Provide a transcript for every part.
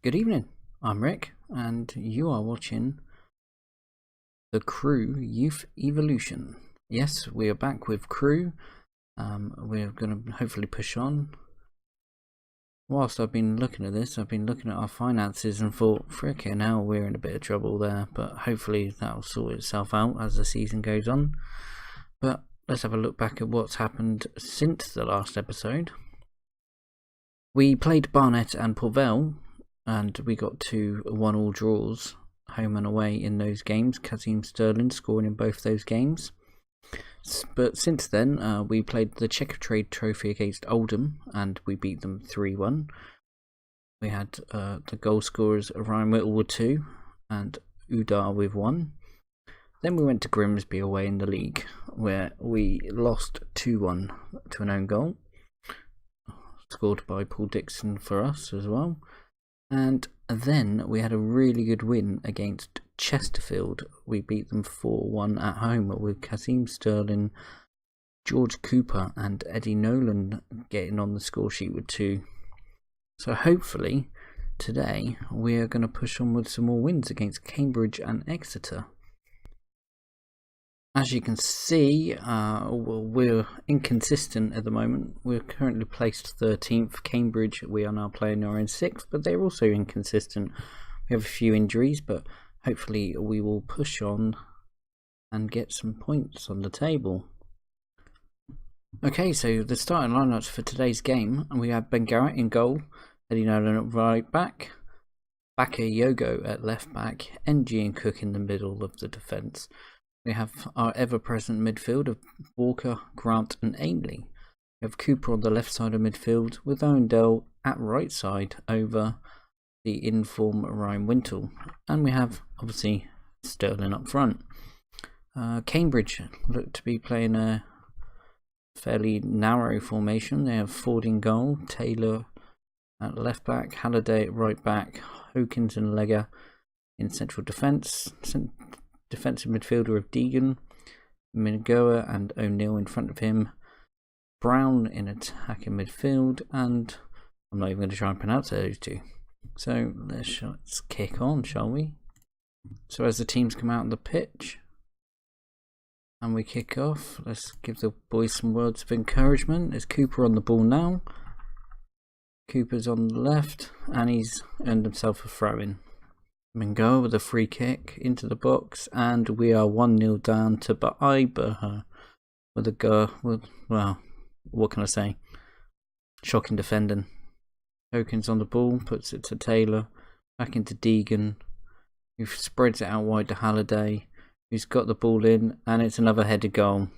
Good evening, I'm Rick, and you are watching the Crewe Youth Evolution. Yes, we are back with Crewe. We're going to hopefully push on. Whilst I've been looking at this, I've been looking at our finances and thought, frickin' hell, we're in a bit of trouble there, but hopefully that'll sort itself out as the season goes on. But let's have a look back at what's happened since the last episode. We played Barnet and Port Vale, and we got 2 1-all draws, home and away in those games. Kazim Sterling scoring in both those games. But since then, we played the Checkatrade Trophy against Oldham, and we beat them 3-1. We had the goal scorers Ryan Whittle with 2, and Udar with 1. Then we went to Grimsby away in the league, where we lost 2-1 to an own goal, scored by Paul Dixon for us as well. And then we had a really good win against Chesterfield. We beat them 4-1 at home with Kazim Sterling, George Cooper and Eddie Nolan getting on the score sheet with 2. So hopefully today we are going to push on with some more wins against Cambridge and Exeter. As you can see, we're inconsistent at the moment. We're currently placed 13th. Cambridge, we are now playing our in 6th, but they're also inconsistent. We have a few injuries, but hopefully we will push on and get some points on the table. Okay, so the starting lineups for today's game, we have Ben Garrett in goal, Eddie Nolan at right back, Bakayoko at left back, NG and Cook in the middle of the defence. We have our ever-present midfield of Walker, Grant and Ainley. We have Cooper on the left side of midfield with Owen at right side over the in-form Ryan Wintle. And we have, obviously, Sterling up front. Cambridge look to be playing a fairly narrow formation. They have Ford in goal, Taylor at left back, Halliday at right back, Hawkins and Legger in central defence. Defensive midfielder of Deegan, Mingoa and O'Neill in front of him, Brown in attacking midfield, and I'm not even going to try and pronounce those 2. So let's kick on, shall we? So as the teams come out on the pitch and we kick off, let's give the boys some words of encouragement. There's Cooper on the ball now. Cooper's on the left and he's earned himself a throw-in. Mingo with a free kick into the box, and we are 1-0 down to Baibaha with a go. Well, what can I say? Shocking defending. Hawkins on the ball, puts it to Taylor, back into Deegan, who spreads it out wide to Halliday, who's got the ball in, and it's another headed goal.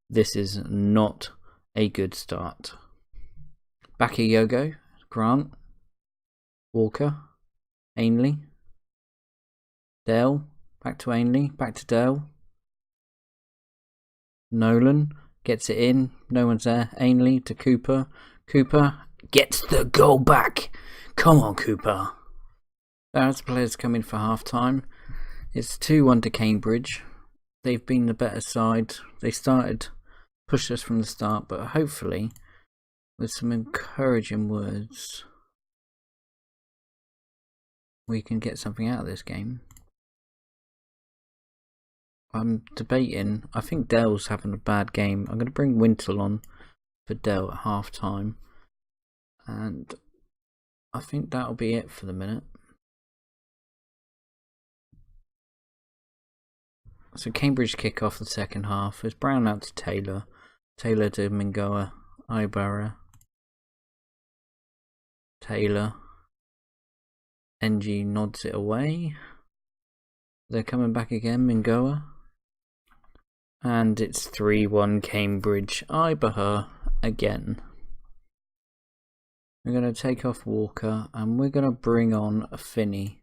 This is not a good start. Bakayoko, Grant, Walker, Ainley, Dale, back to Ainley, back to Dale. Nolan gets it in, no one's there. Ainley to Cooper. Cooper gets the goal back. Come on, Cooper. As the players come in for half time, it's 2-1 to Cambridge. They've been the better side. They pushed us from the start, but hopefully, with some encouraging words, we can get something out of this game. I'm debating. I think Dell's having a bad game. I'm going to bring Wintle on for Dell at half time. And I think that'll be it for the minute. So Cambridge kick off the second half. There's Brown out to Taylor. Taylor to Mingoa. Ibarra. Taylor. NG nods it away. They're coming back again, Mingoa. And it's 3-1 Cambridge. Ibarra again. We're going to take off Walker and we're going to bring on Finney.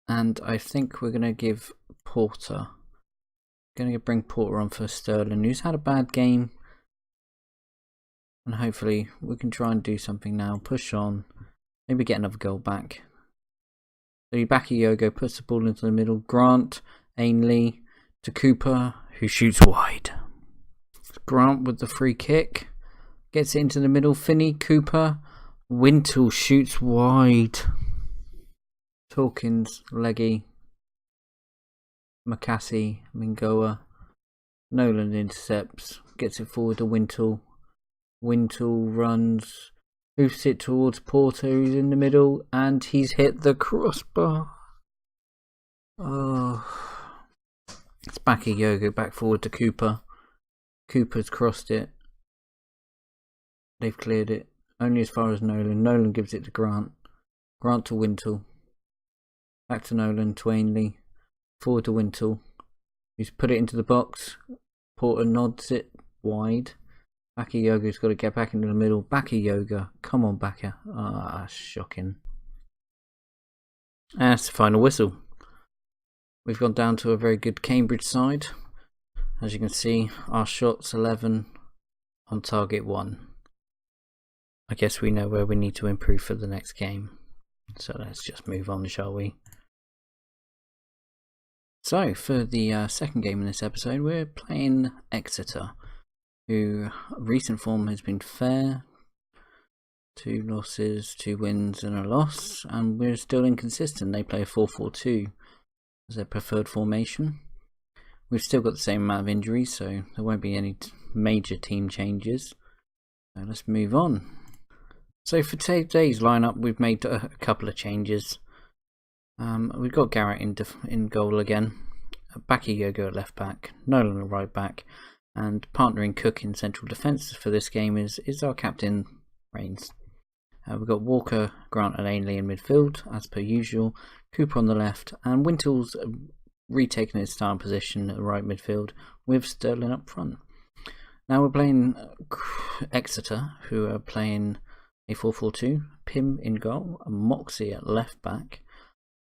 And I think we're going to give Porter. Going to bring Porter on for Sterling, who's had a bad game. And hopefully we can try and do something now. Push on. Maybe get another goal back. So Bakayoko puts the ball into the middle. Grant, Ainley to Cooper, who shoots wide. Grant with the free kick. Gets it into the middle. Finney, Cooper. Wintle shoots wide. Torkins, Leggy, Macassie, Mingoa. Nolan intercepts, gets it forward to Wintle. Wintle runs, hoofs it towards Porter, who's in the middle, and he's hit the crossbar. Oh, it's back at Yogo, back forward to Cooper. Cooper's crossed it. They've cleared it, only as far as Nolan. Nolan gives it to Grant. Grant to Wintle. Back to Nolan, to Ainley. Forward to Wintle. He's put it into the box. Porter nods it wide. Baka Yoga's got to get back into the middle. Baka Yoga. Come on, Baka. Ah, shocking. And that's the final whistle. We've gone down to a very good Cambridge side. As you can see, our shots 11 on target 1. I guess we know where we need to improve for the next game. So let's just move on, shall we? So, for the second game in this episode, we're playing Exeter, who recent form has been fair. 2 losses, 2 wins and a loss, and we're still inconsistent. They play a 4-4-2 as their preferred formation. We've still got the same amount of injuries, so there won't be any major team changes. So let's move on. So for today's lineup, we've made a couple of changes. We've got Garrett in goal again, Baki Yogo at left back, Nolan at right back, and partnering Cook in central defence for this game is our captain, Rains. We've got Walker, Grant and Ainley in midfield, as per usual, Cooper on the left, and Wintle's retaking his starting position at the right midfield with Sterling up front. Now we're playing Exeter, who are playing a 4-4-2, Pym in goal, and Moxie at left back,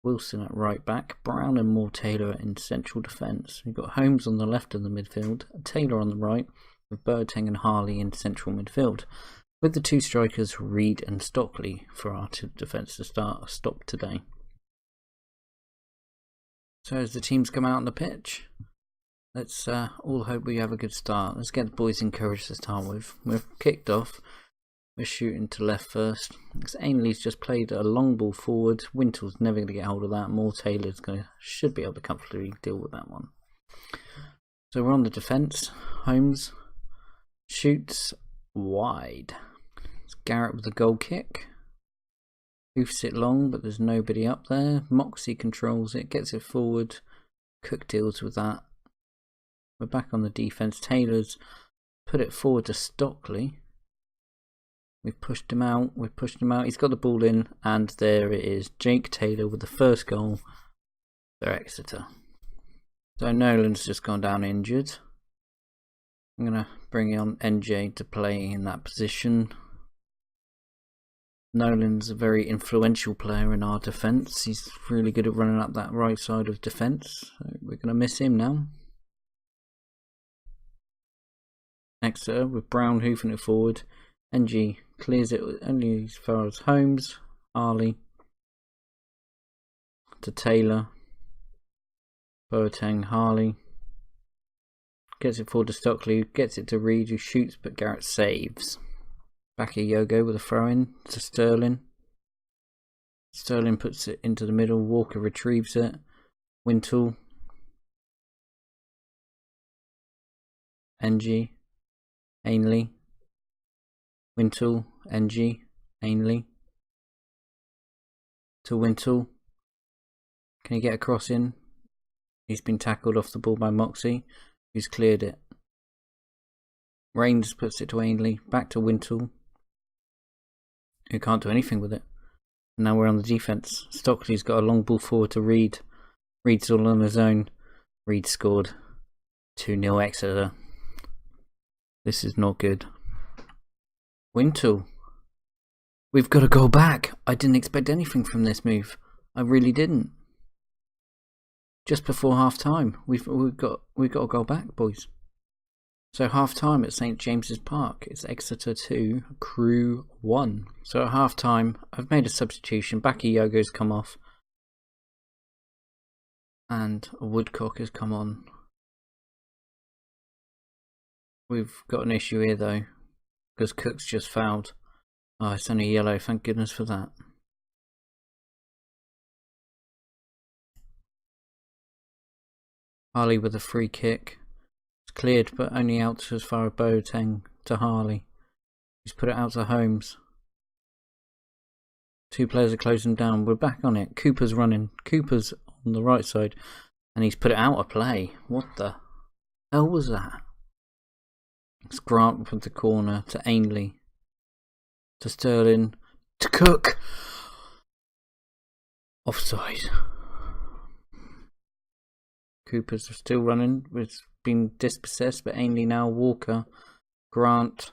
Wilson at right back, Brown and Moore Taylor in central defence. We've got Holmes on the left of the midfield, Taylor on the right, with Boateng and Harley in central midfield, with the 2 strikers Reed and Stockley for our defence to stop today. So as the teams come out on the pitch, let's all hope we have a good start. Let's get the boys encouraged to start with. We've kicked off. We're shooting to left first. Because Ainley's just played a long ball forward. Wintle's never going to get hold of that. Moore Taylor's should be able to comfortably deal with that one. So we're on the defence. Holmes shoots wide. It's Garrett with the goal kick. Hoofs it long, but there's nobody up there. Moxie controls it, gets it forward. Cook deals with that. We're back on the defence. Taylor's put it forward to Stockley. We've pushed him out. He's got the ball in, and there it is. Jake Taylor with the first goal for Exeter. So Nolan's just gone down injured. I'm going to bring on NJ to play in that position. Nolan's a very influential player in our defence. He's really good at running up that right side of defence. So we're going to miss him now. Exeter with Brown hoofing it forward. NG clears it only as far as Holmes, Harley, to Taylor, Boateng, Harley, gets it forward to Stockley, gets it to Reed who shoots but Garrett saves. Back at Yogo with a throw in to Sterling. Sterling puts it into the middle, Walker retrieves it, Wintle, NG, Ainley, Wintle, NG, Ainley, to Wintle. Can he get a cross in? He's been tackled off the ball by Moxie, who's cleared it. Rains puts it to Ainley, back to Wintle, who can't do anything with it. And now we're on the defence. Stockley's got a long ball forward to Reed. Reed's all on his own. Reed scored. 2-0 Exeter. This is not good. Wintle. We've got to go back. I didn't expect anything from this move. I really didn't. Just before half time, we've got to go back, boys. So half time at St James's Park. It's Exeter 2, Crewe 1. So at half time, I've made a substitution. Baki Yogo's come off, and Woodcock has come on. We've got an issue here though, because Cook's just fouled. Oh, it's only yellow, thank goodness for that. Harley with a free kick. It's cleared, but only out to as far as Boateng to Harley. He's put it out to Holmes. 2 players are closing down. We're back on it. Cooper's running. Cooper's on the right side. And he's put it out of play. What the hell was that? It's Grant from the corner to Ainley. To Sterling. To Cook. Offside. Cooper's still running. It's been dispossessed, but Ainley now. Walker. Grant.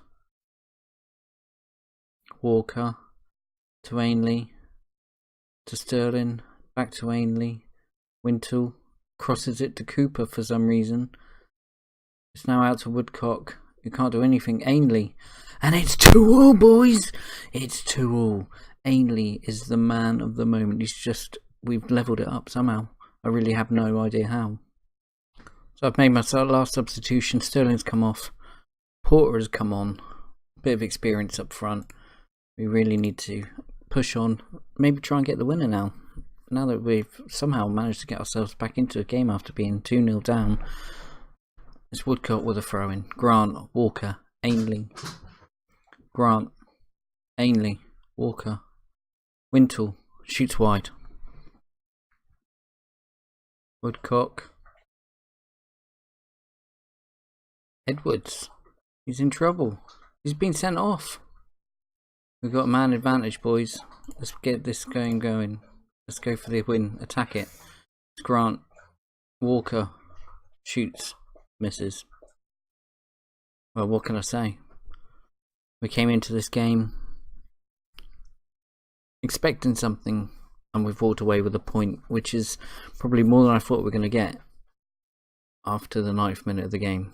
Walker. To Ainley. To Sterling. Back to Ainley. Wintle. Crosses it to Cooper for some reason. It's now out to Woodcock. You can't do anything. Ainley. And it's 2-2, boys. It's 2-2. Ainley is the man of the moment. We've levelled it up somehow. I really have no idea how. So I've made my last substitution. Sterling's come off. Porter has come on. Bit of experience up front. We really need to push on. Maybe try and get the winner now. Now that we've somehow managed to get ourselves back into a game after being 2-0 down. It's Woodcock with a throw-in. Grant, Walker, Ainley. Grant, Ainley, Walker. Wintle shoots wide. Woodcock. Edwards. He's in trouble. He's been sent off. We've got a man advantage, boys. Let's get this going. Let's go for the win. Attack it. It's Grant. Walker. Shoots. Misses. Well, what can I say? We came into this game expecting something, and we've walked away with a point, which is probably more than I thought we were going to get after the 9th minute of the game.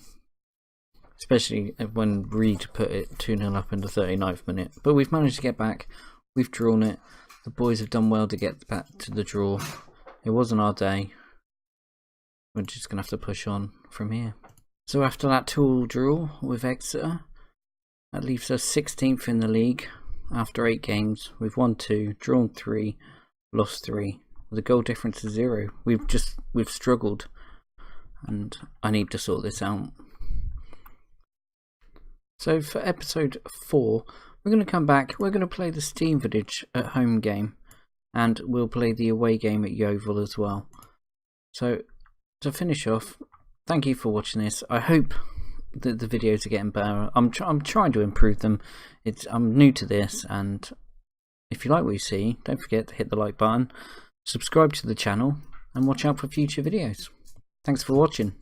Especially when Reed put it 2-0 up in the 39th minute. But we've managed to get back. We've drawn it. The boys have done well to get back to the draw. It wasn't our day. We're just going to have to push on from here. So after that 2-2 draw with Exeter, that leaves us 16th in the league after 8 games. We've won 2, drawn 3, lost 3. The goal difference is 0. We've struggled, and I need to sort this out. So for episode 4, we're going to come back. We're going to play the Stevenage at home game, and we'll play the away game at Yeovil as well. So to finish off, thank you for watching this. I hope that the videos are getting better. I'm trying to improve them. I'm new to this, and if you like what you see, don't forget to hit the like button, subscribe to the channel, and watch out for future videos. Thanks for watching.